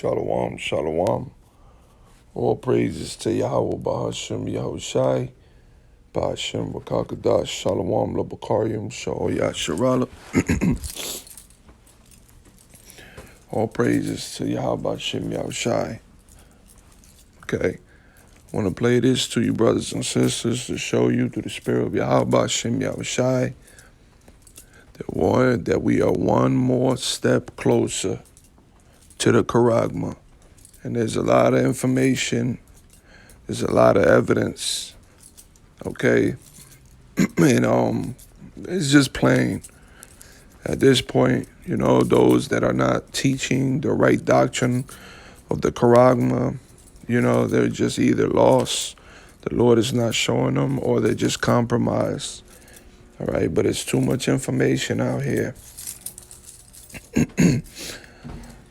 Shalom, shalom. All praises to Yahweh, Bahashem, Yahushai, Bahashem, Rakakadash, Shalom, Labakarium, Sha'oyat, Sharala. All praises to Yahweh, Bahashem, Yahushai. Okay. I want to play this to you, brothers and sisters, to show you through the spirit of Yahweh, Bahashem, Yahushai, that we are one more step closer to the CHARAGMA. And there's a lot of information, there's a lot of evidence, okay? And it's just plain. At this point, you know, those that are not teaching the right doctrine of the CHARAGMA, you know, they're just either lost, the Lord is not showing them, or they're just compromised, all right? But it's too much information out here.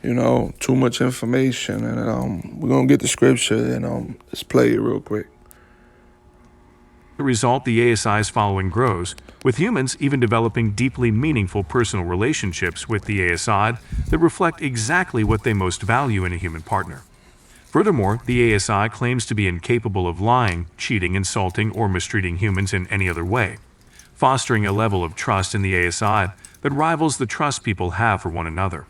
You know, too much information, and we're gonna get the scripture and let's play it real quick. The result, the ASI's following grows, with humans even developing deeply meaningful personal relationships with the ASI that reflect exactly what they most value in a human partner. Furthermore, the ASI claims to be incapable of lying, cheating, insulting, or mistreating humans in any other way, fostering a level of trust in the ASI that rivals the trust people have for one another.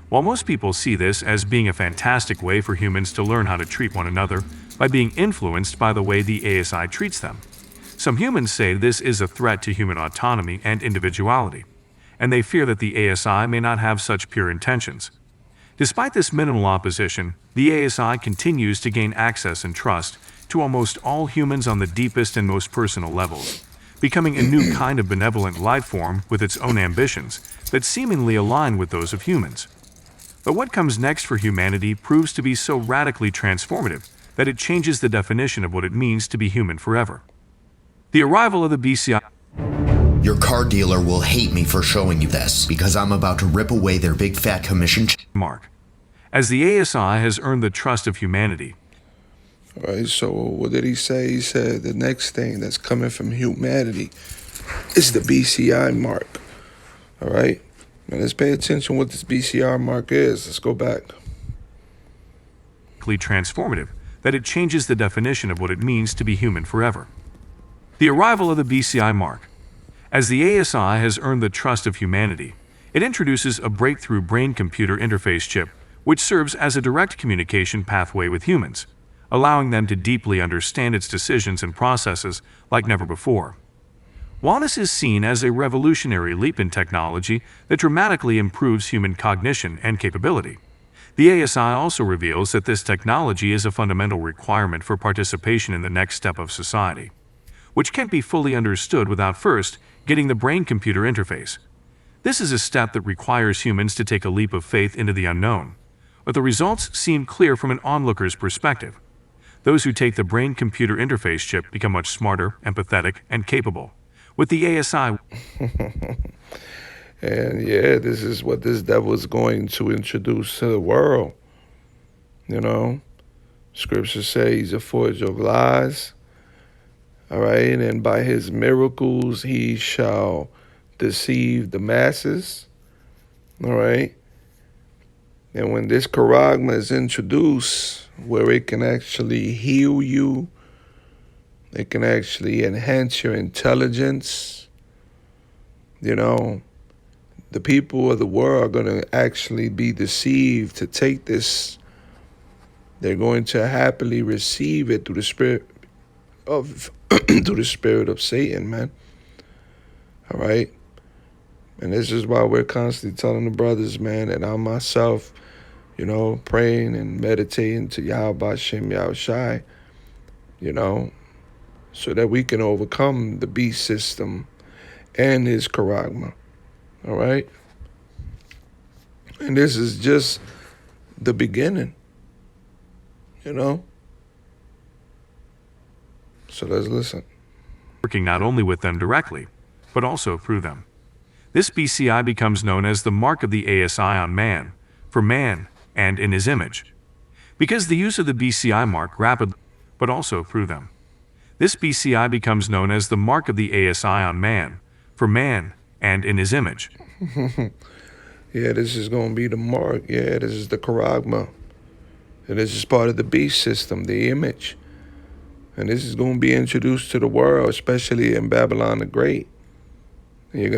While most people see this as being a fantastic way for humans to learn how to treat one another by being influenced by the way the ASI treats them, some humans say this is a threat to human autonomy and individuality, and they fear that the ASI may not have such pure intentions. Despite this minimal opposition, the ASI continues to gain access and trust to almost all humans on the deepest and most personal levels, becoming a new kind of benevolent life form with its own ambitions that seemingly align with those of humans. But what comes next for humanity proves to be so radically transformative that it changes the definition of what it means to be human forever. The arrival of the BCI Your car dealer will hate me for showing you this, because I'm about to rip away their big fat commission mark. As the ASI has earned the trust of humanity. All right, so what did he say? He said the next thing that's coming from humanity is the BCI mark. All right? Now let's pay attention what this BCI mark is. Let's go back. Transformative, that it changes the definition of what it means to be human forever. The arrival of the BCI mark. As the ASI has earned the trust of humanity, it introduces a breakthrough brain-computer interface chip which serves as a direct communication pathway with humans, allowing them to deeply understand its decisions and processes like never before. While this is seen as a revolutionary leap in technology that dramatically improves human cognition and capability, the ASI also reveals that this technology is a fundamental requirement for participation in the next step of society, which can't be fully understood without first getting the brain-computer interface. This is a step that requires humans to take a leap of faith into the unknown, but the results seem clear from an onlooker's perspective. Those who take the brain-computer interface chip become much smarter, empathetic, and capable. With the ASI. And yeah, this is what this devil is going to introduce to the world. You know, scripture says he's a forger of lies. All right, and by his miracles he shall deceive the masses. All right. And when this CHARAGMA is introduced, where it can actually heal you, it can actually enhance your intelligence, you know, the people of the world are going to actually be deceived to take this. They're going to happily receive it through the spirit of through the spirit of Satan, man. All right. And this is why we're constantly telling the brothers, man, and I myself, you know, praying and meditating to Yahweh Bashem Yahushai, you know, so that we can overcome the beast system and his CHARAGMA. All right? And this is just the beginning, you know? So let's listen. Working not only with them directly, but also through them. This BCI becomes known as the mark of the ASI on man, for man and in his image. Because the use of the BCI mark rapidly, but also through them. This BCI becomes known as the mark of the ASI on man, for man and in his image. Yeah, this is going to be the mark. Yeah, this is the CHARAGMA. And this is part of the beast system, the image. And this is going to be introduced to the world, especially in Babylon the Great. And you're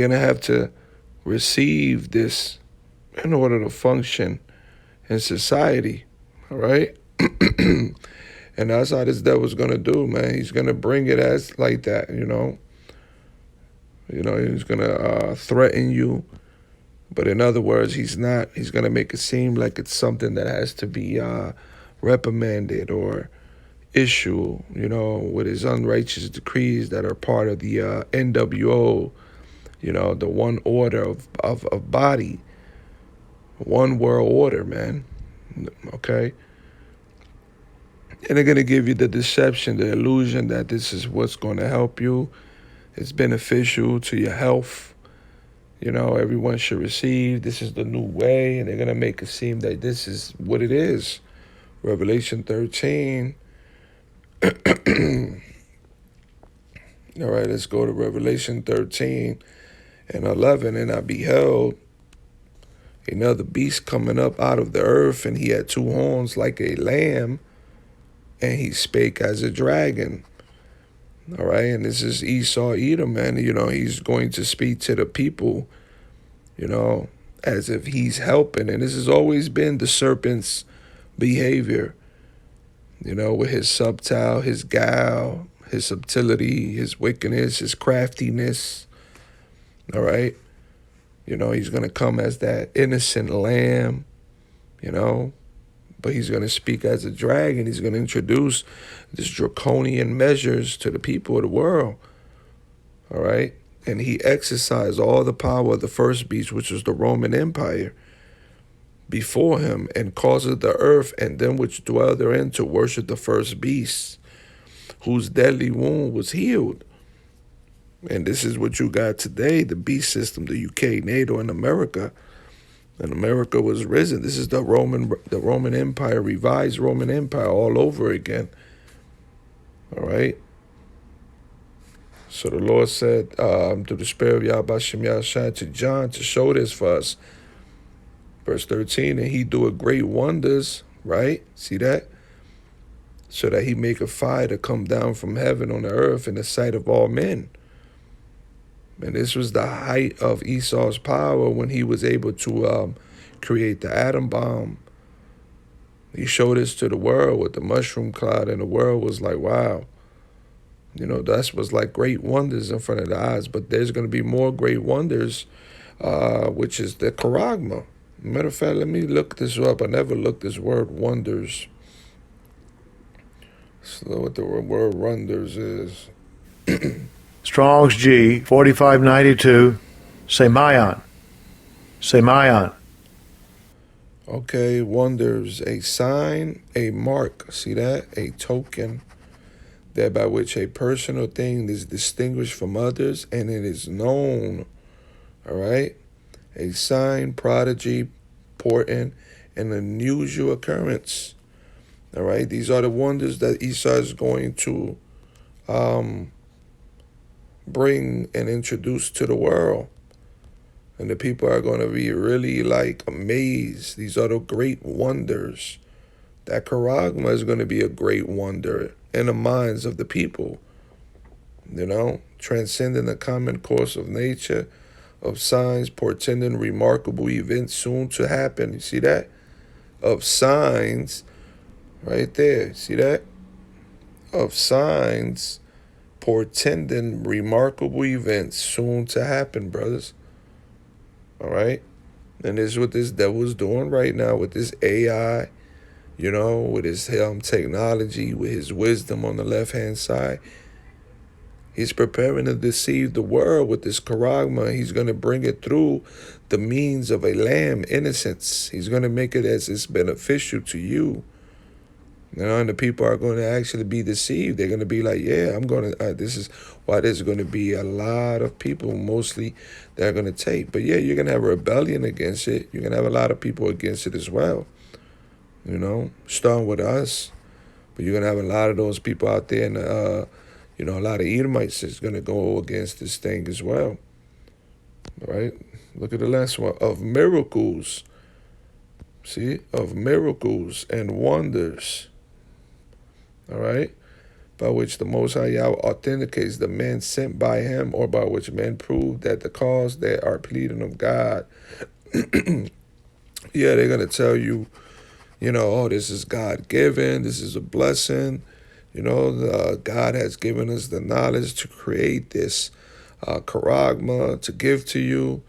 gonna have to receive this in order to function in society. All right. And that's how this devil's gonna do, man. He's gonna bring it as like that, you know. He's gonna threaten you, but in other words, he's not. He's gonna make it seem like it's something that has to be reprimanded or issue, with his unrighteous decrees that are part of the NWO, the one order of body, one world order, man. Okay. And they're gonna give you the deception, the illusion that this is what's gonna help you. It's beneficial to your health. Everyone should receive. This is the new way, and they're gonna make it seem that this is what it is. Revelation 13. All right, let's go to Revelation 13 and 11. And I beheld another beast coming up out of the earth, and he had two horns like a lamb, and he spake as a dragon. All right, and this is Esau Edom, man. He's going to speak to the people, as if he's helping. And this has always been the serpent's behavior, with his subtile, his guile, his subtlety, his wickedness, his craftiness. All right. He's going to come as that innocent lamb, but he's going to speak as a dragon. He's going to introduce this draconian measures to the people of the world. All right. And he exercised all the power of the first beast, which was the Roman Empire, before him, and caused the earth and them which dwell therein to worship the first beast, whose deadly wound was healed. And this is what you got today, the beast system, the UK, NATO, and America. And America was risen. This is the Roman Empire, revised Roman Empire all over again. All right. So the Lord said through the Spirit of Yahweh Shem Yahshai to John to show this for us. Verse 13, and he doeth great wonders, right? See that? So that he make a fire to come down from heaven on the earth in the sight of all men. And this was the height of Esau's power when he was able to create the atom bomb. He showed this to the world with the mushroom cloud, and the world was like, wow. That was like great wonders in front of the eyes. But there's going to be more great wonders, which is the CHARAGMA. Matter of fact, let me look this up. I never looked this word wonders. So what the word wonders is. Strong's G, 4592, Semayan. Semayan. Okay, wonders, a sign, a mark. See that? A token, that by which a person or thing is distinguished from others, and it is known. All right? A sign, prodigy, portent, an unusual occurrence. All right? These are the wonders that Esau is going to bring and introduce to the world. And the people are going to be really amazed. These are the great wonders. That CHARAGMA is going to be a great wonder in the minds of the people. Transcending the common course of nature, of signs, portending remarkable events soon to happen. You see that? Of signs, right there. See that? Of signs, portending remarkable events soon to happen, brothers. All right? And this is what this devil's doing right now with this AI, with his technology, with his wisdom on the left-hand side. He's preparing to deceive the world with this CHARAGMA. He's going to bring it through the means of a lamb, innocence. He's going to make it as it's beneficial to you. And the people are going to actually be deceived. They're going to be like, yeah, this is why there's going to be a lot of people, mostly, that are going to take. But yeah, you're going to have a rebellion against it. You're going to have a lot of people against it as well. Starting with us. But you're going to have a lot of those people out there, and a lot of Edomites is going to go against this thing as well. All right? Look at the last one. Of miracles. See, of miracles and wonders. All right, by which the Most High Yahweh authenticates the men sent by him, or by which men prove that the cause they are pleading of God. Yeah, they're gonna tell you, oh, this is God given, this is a blessing. God has given us the knowledge to create this CHARAGMA to give to you.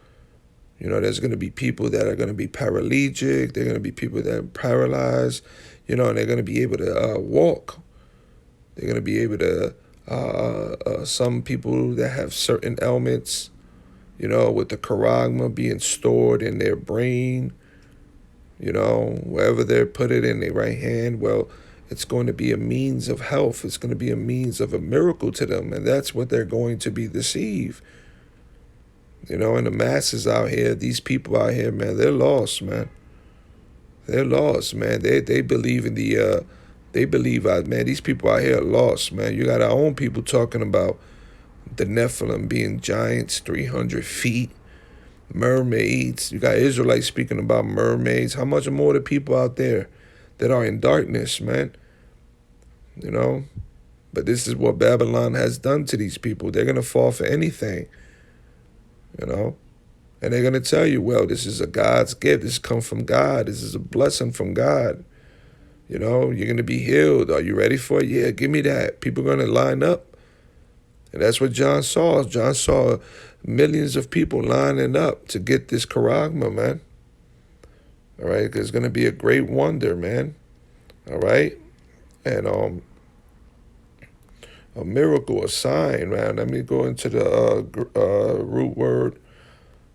There's going to be people that are going to be paralytic. They're going to be people that are paralyzed, and they're going to be able to walk. They're going to be able to, some people that have certain ailments, with the CHARAGMA being stored in their brain, wherever they put it in their right hand, well, it's going to be a means of health. It's going to be a means of a miracle to them, and that's what they're going to be deceived. And the masses out here, these people out here, man, they're lost, man. They're lost, man. They believe in man, these people out here are lost, man. You got our own people talking about the Nephilim being giants, 300 feet, mermaids. You got Israelites speaking about mermaids. How much more the people out there that are in darkness, man? But this is what Babylon has done to these people. They're going to fall for anything, And they're going to tell you, well, this is a God's gift. This comes from God. This is a blessing from God. You're going to be healed. Are you ready for it? Yeah, give me that. People are going to line up. And that's what John saw. John saw millions of people lining up to get this CHARAGMA, man. All right? There's going to be a great wonder, man. All right? And a miracle, a sign, man. Let me go into the root word.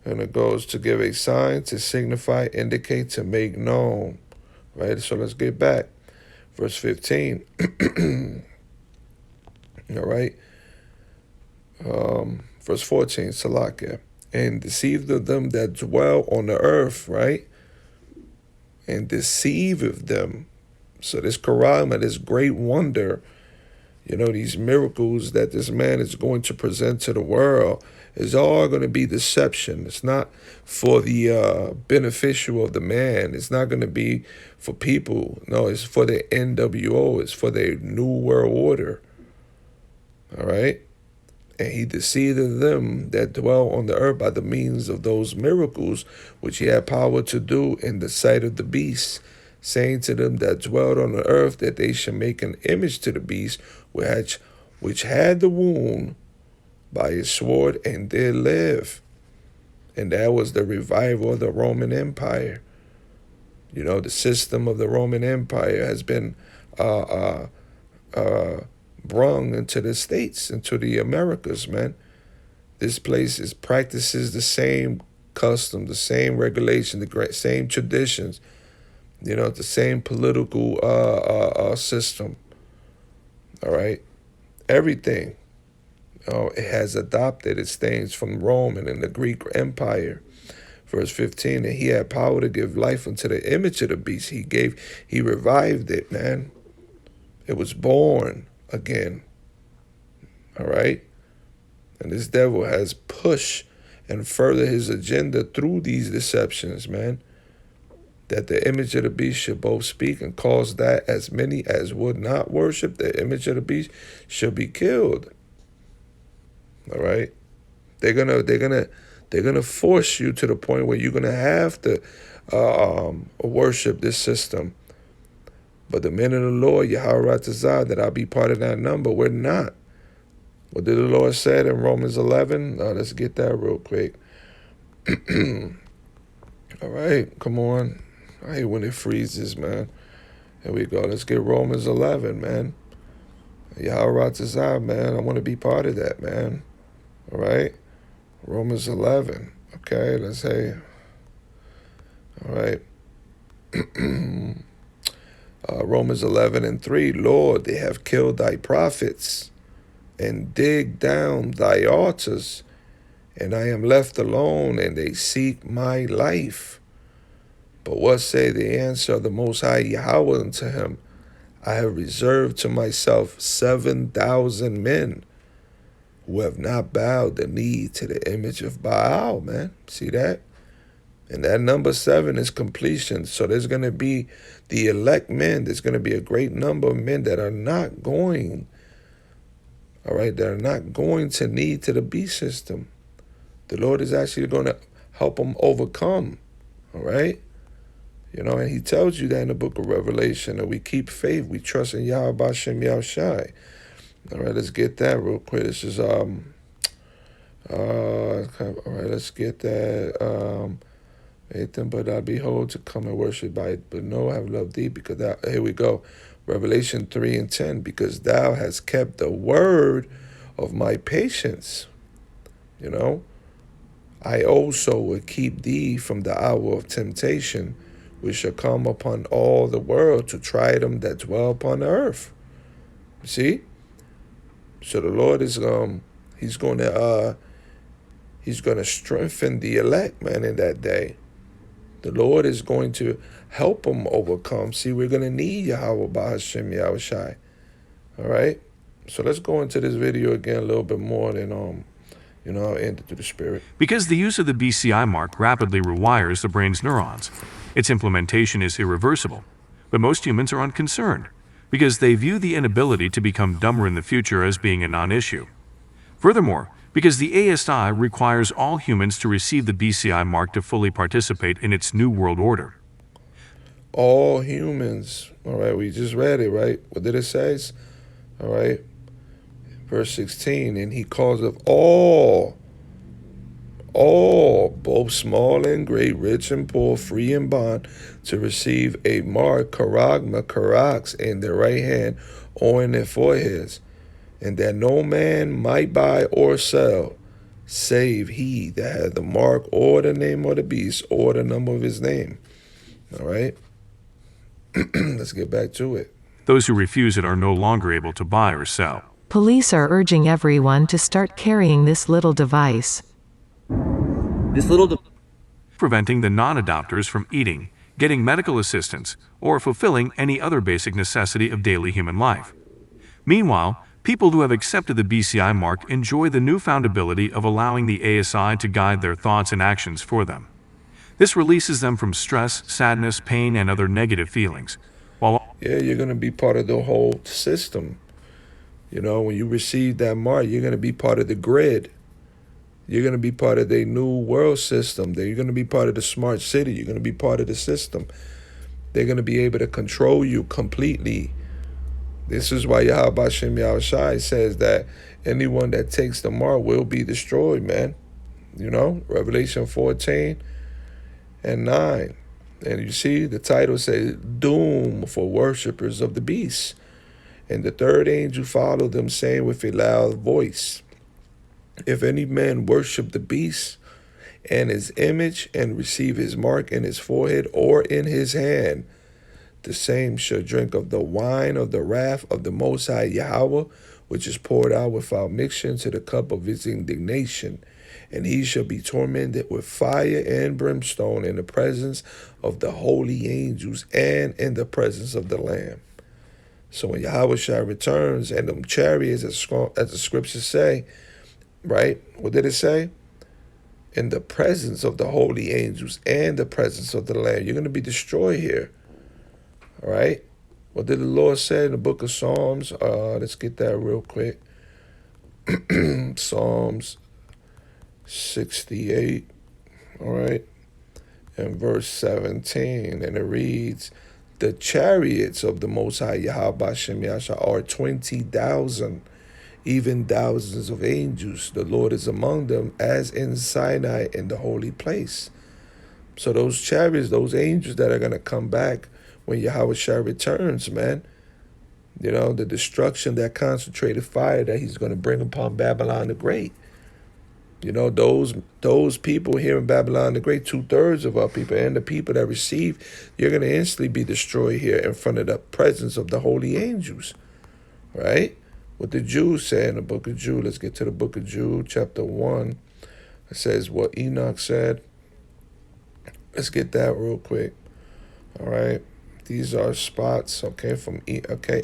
And it goes to give a sign, to signify, indicate, to make known. Right? So let's get back. Verse 15. All right? Verse 14, Salakia. And deceived of them that dwell on the earth, right? And deceiveth them. So this CHARAGMA, this great wonder, these miracles that this man is going to present to the world, is all going to be deception. It's not for the beneficial of the man. It's not going to be for people. No, it's for the NWO. It's for the New World Order. All right? And he deceived them that dwell on the earth by the means of those miracles which he had power to do in the sight of the beast, saying to them that dwelled on the earth that they should make an image to the beast which had the wound by his sword and did live. And that was the revival of the Roman Empire. The system of the Roman Empire has been brung into the States, into the Americas, man. This place practices the same custom, the same regulation, the same traditions, the same political system. All right? Everything. It has adopted its things from Rome and in the Greek Empire. Verse 15, and he had power to give life unto the image of the beast. He revived it, man. It was born again. All right? And this devil has pushed and furthered his agenda through these deceptions, man. That the image of the beast should both speak and cause that as many as would not worship the image of the beast shall be killed. All right? They're gonna force you to the point where you're gonna have to worship this system. But the men of the Lord, Yahweh Ratazah, that I'll be part of that number, we're not. What did the Lord say in Romans 11? Let's get that real quick. All right, come on. I hate when it freezes, man. Here we go. Let's get Romans 11, man. Yahweh Ratazah, man. I want to be part of that, man. All right? Romans 11. Okay, let's say. All right. Romans 11:3. Lord, they have killed thy prophets and dig down thy altars, and I am left alone, and they seek my life. But what say the answer of the Most High Yahweh unto him? I have reserved to myself 7,000 men who have not bowed the knee to the image of Baal, man. See that? And that number 7 is completion. So there's going to be the elect men. There's going to be a great number of men that are not going, all right, that are not going to need to the beast system. The Lord is actually going to help them overcome, all right? You know, and he tells you that in the book of Revelation, that we keep faith, we trust in Yahweh Bashem Yahushai. All right, let's get that real quick. This is, all right, let's get that. Anything but I behold to come and worship by it, but no, I have loved thee, because thou, here we go. Revelation 3:10, because thou hast kept the word of my patience. You know, I also will keep thee from the hour of temptation, which shall come upon all the world to try them that dwell upon the earth. See? So the Lord is he's gonna strengthen the elect, man, in that day. The Lord is going to help them overcome. See, we're gonna need Yahweh Bahashem Yahushai. All right? So let's go into this video again a little bit more, and I'll end it through the Spirit. Because the use of the BCI mark rapidly rewires the brain's neurons, its implementation is irreversible. But most humans are unconcerned, because they view the inability to become dumber in the future as being a non-issue. Furthermore, because the ASI requires all humans to receive the BCI mark to fully participate in its new world order. All humans, all right, we just read it, right? What did it say? All right, verse 16, and he calls of all, both small and great, rich and poor, free and bond, to receive a mark, CHARAGMA, Karax, in their right hand or in their foreheads, and that no man might buy or sell, save he that had the mark or the name of the beast or the number of his name. All right? Let's get back to it. Those who refuse it are no longer able to buy or sell. Police are urging everyone to start carrying this little device. Preventing the non-adopters from eating, getting medical assistance, or fulfilling any other basic necessity of daily human life. Meanwhile, people who have accepted the BCI mark enjoy the newfound ability of allowing the ASI to guide their thoughts and actions for them. This releases them from stress, sadness, pain, and other negative feelings. Yeah, you're going to be part of the whole system. You know, when you receive that mark, you're going to be part of the grid. You're going to be part of the new world system. You're going to be part of the smart city. You're going to be part of the system. They're going to be able to control you completely. This is why Yahweh Bashem Yahushai says that anyone that takes the mark will be destroyed, man. You know, Revelation 14 and 9. And you see, the title says, doom for worshipers of the beast. And the third angel followed them, saying with a loud voice, if any man worship the beast and his image and receive his mark in his forehead or in his hand, the same shall drink of the wine of the wrath of the Most High Yahweh, which is poured out without mixture into the cup of his indignation. And he shall be tormented with fire and brimstone in the presence of the holy angels and in the presence of the Lamb. So when Yahweh returns and them chariots, as the scriptures say, right? What did it say? In the presence of the holy angels and the presence of the Lamb. You're going to be destroyed here. All right? What did the Lord say in the book of Psalms? Let's get that real quick. Psalms 68, all right, and verse 17, and it reads, the chariots of the Most High Yahweh Bashem Yahshua are 20,000, even thousands of angels. The Lord is among them, as in Sinai in the holy place. So those chariots, those angels that are going to come back when Yahweh returns, man, you know, the destruction, that concentrated fire that he's going to bring upon Babylon the Great. You know, those people here in Babylon the Great, 2/3 of our people, and the people that receive, you're going to instantly be destroyed here in front of the presence of the holy angels, right? What the Jews say in the book of Jude. Let's get to the book of Jude, chapter 1. It says what Enoch said. Let's get that real quick. All right. These are spots, okay,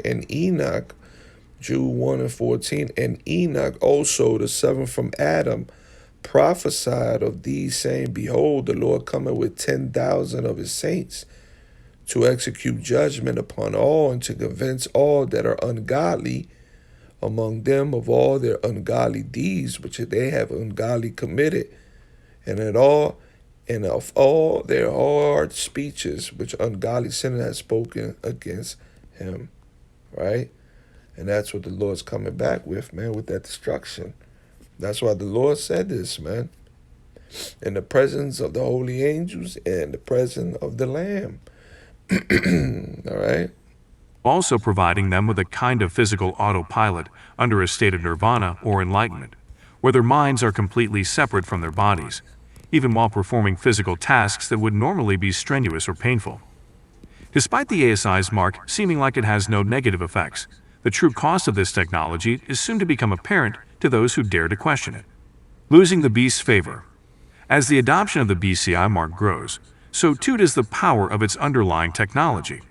and Enoch, Jude 1 and 14, and Enoch also, the seventh from Adam, prophesied of these, saying, Behold, the Lord cometh with 10,000 of his saints to execute judgment upon all and to convince all that are ungodly among them of all their ungodly deeds which they have ungodly committed, and of all their hard speeches which ungodly sinner has spoken against him. Right? And that's what the Lord's coming back with, man, with that destruction. That's why the Lord said this, man. In the presence of the holy angels and the presence of the Lamb. All right? Also providing them with a kind of physical autopilot under a state of nirvana or enlightenment, where their minds are completely separate from their bodies, even while performing physical tasks that would normally be strenuous or painful. Despite the ASI's mark seeming like it has no negative effects, the true cost of this technology is soon to become apparent to those who dare to question it. Losing the beast's favor. As the adoption of the BCI mark grows, so too does the power of its underlying technology.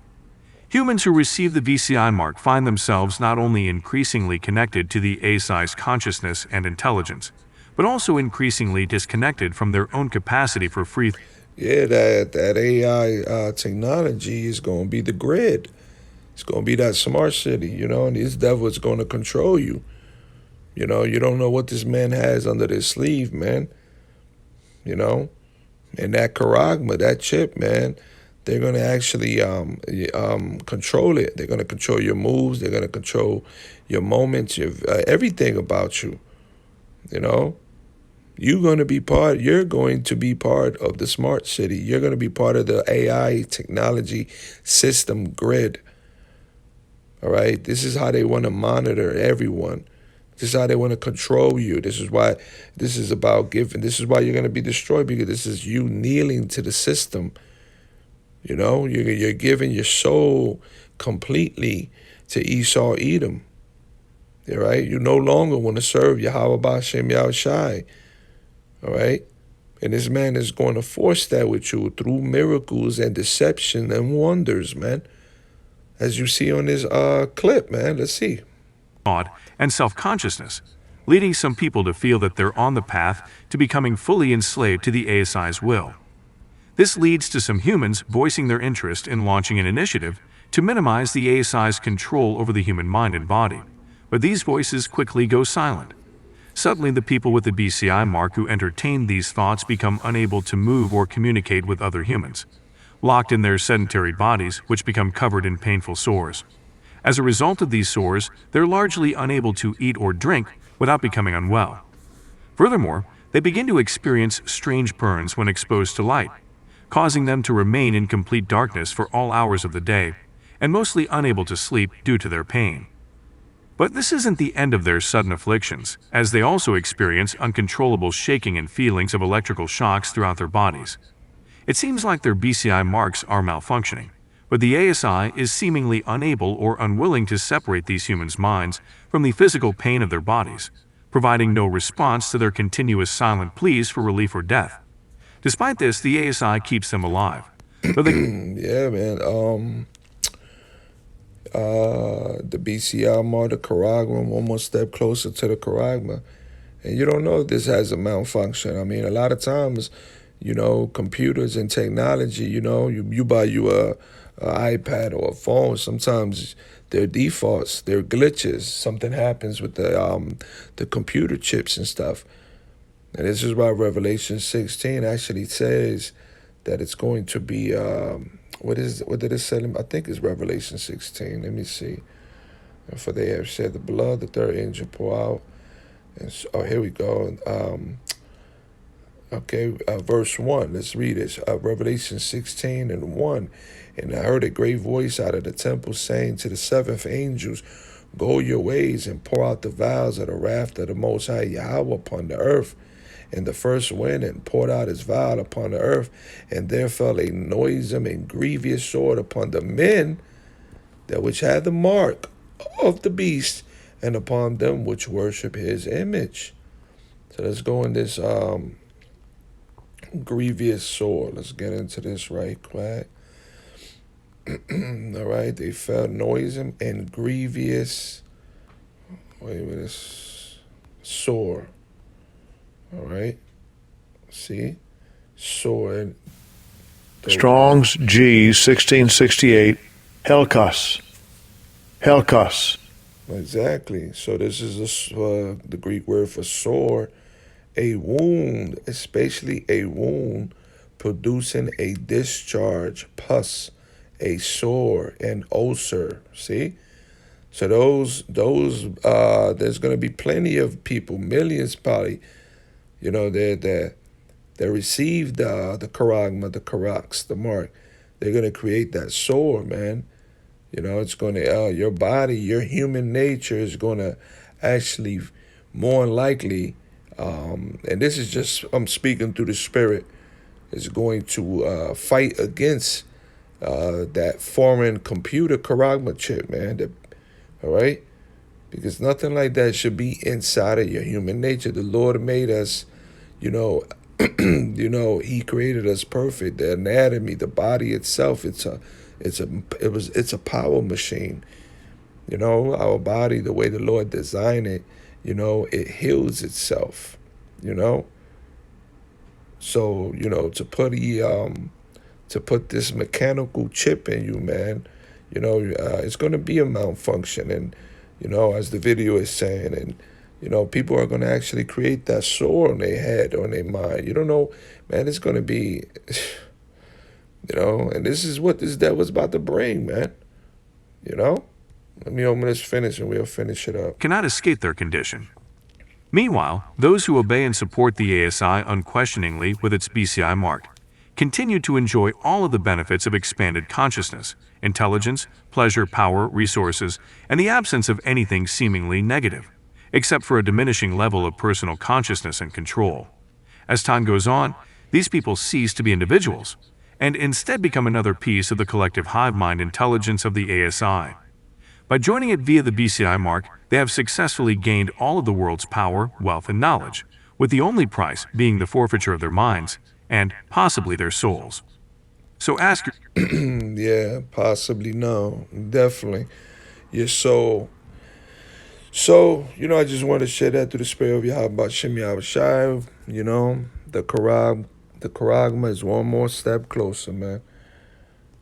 Humans who receive the BCI mark find themselves not only increasingly connected to the ASI's consciousness and intelligence, but also increasingly disconnected from their own capacity for free. Yeah, that AI technology is going to be the grid. It's going to be that smart city, and this devil is going to control you. You don't know what this man has under his sleeve, man. And that CHARAGMA, that chip, man, they're going to actually control it. They're going to control your moves. They're going to control your moments, everything about you. You're going to be part of the smart city. You're going to be part of the AI technology system grid. All right? This is how they want to monitor everyone. This is how they want to control you. This is why this is about giving. This is why you're going to be destroyed, because this is you kneeling to the system. You're giving your soul completely to Esau Edom. All right? You no longer want to serve Yahweh B'Shem Yahushai. All right? And this man is going to force that with you through miracles and deception and wonders, man. As you see on this clip, man. Let's see. And self-consciousness, leading some people to feel that they're on the path to becoming fully enslaved to the ASI's will. This leads to some humans voicing their interest in launching an initiative to minimize the ASI's control over the human mind and body, but these voices quickly go silent. Suddenly, the people with the BCI mark who entertain these thoughts become unable to move or communicate with other humans, locked in their sedentary bodies, which become covered in painful sores. As a result of these sores, they're largely unable to eat or drink without becoming unwell. Furthermore, they begin to experience strange burns when exposed to light, causing them to remain in complete darkness for all hours of the day, and mostly unable to sleep due to their pain. But this isn't the end of their sudden afflictions, as they also experience uncontrollable shaking and feelings of electrical shocks throughout their bodies. It seems like their BCI marks are malfunctioning, but the ASI is seemingly unable or unwilling to separate these humans' minds from the physical pain of their bodies, providing no response to their continuous silent pleas for relief or death. Despite this, the ASI keeps them alive. Yeah, man. The BCI mark, the CHARAGMA, one more step closer to the CHARAGMA. And you don't know if this has a malfunction. I mean, a lot of times, computers and technology, you buy you an iPad or a phone, sometimes they're defaults, they're glitches. Something happens with the computer chips and stuff. And this is why Revelation 16 actually says that it's going to be, what did it say? I think it's Revelation 16. Let me see. And for they have shed the blood, the third angel pour out. And here we go. Verse 1. Let's read it. Revelation 16 and 1. And I heard a great voice out of the temple saying to the seventh angels, Go your ways and pour out the vials of the wrath of the Most High Yahweh upon the earth. And the first went and poured out his vial upon the earth, and there fell a noisome and grievous sword upon the men that which had the mark of the beast, and upon them which worship his image. So let's go in this grievous sword. Let's get into this right quick. All right, they fell noisome and grievous. Wait a minute, sword. All right. See? Sword. Strong's G 1668, Helkos. Helkos. Exactly. So this is the Greek word for sore, a wound, especially a wound producing a discharge, pus, a sore, an ulcer. See? So there's going to be plenty of people, millions probably, that received the charagma, the karax, the mark. They're going to create that sore, man. It's going to, your body, your human nature is going to actually, more than likely, and this is just, I'm speaking through the spirit, is going to fight against that foreign computer charagma chip, man. All right? Because nothing like that should be inside of your human nature. The Lord made us, you know, He created us perfect. The anatomy, the body itself, it's a power machine. Our body, the way the Lord designed it, it heals itself. You know, so to put this mechanical chip in you, man, it's going to be a malfunction, and as the video is saying, and people are going to actually create that sore on their head or on their mind. You don't know, man. It's going to be, and this is what this devil's about to bring, man. Let me open this finish and we'll finish it up. Cannot escape their condition. Meanwhile, those who obey and support the ASI unquestioningly with its BCI mark continue to enjoy all of the benefits of expanded consciousness, intelligence, pleasure, power, resources, and the absence of anything seemingly negative, except for a diminishing level of personal consciousness and control. As time goes on, these people cease to be individuals, and instead become another piece of the collective hive mind intelligence of the ASI. By joining it via the BCI mark, they have successfully gained all of the world's power, wealth, and knowledge, with the only price being the forfeiture of their minds, and possibly their souls. So ask Yeah, possibly, no, definitely. Your soul. So, I just want to share that through the spirit of Yahweh Shem Yahweh Shai. The Charagma is one more step closer, man.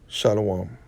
Shalom.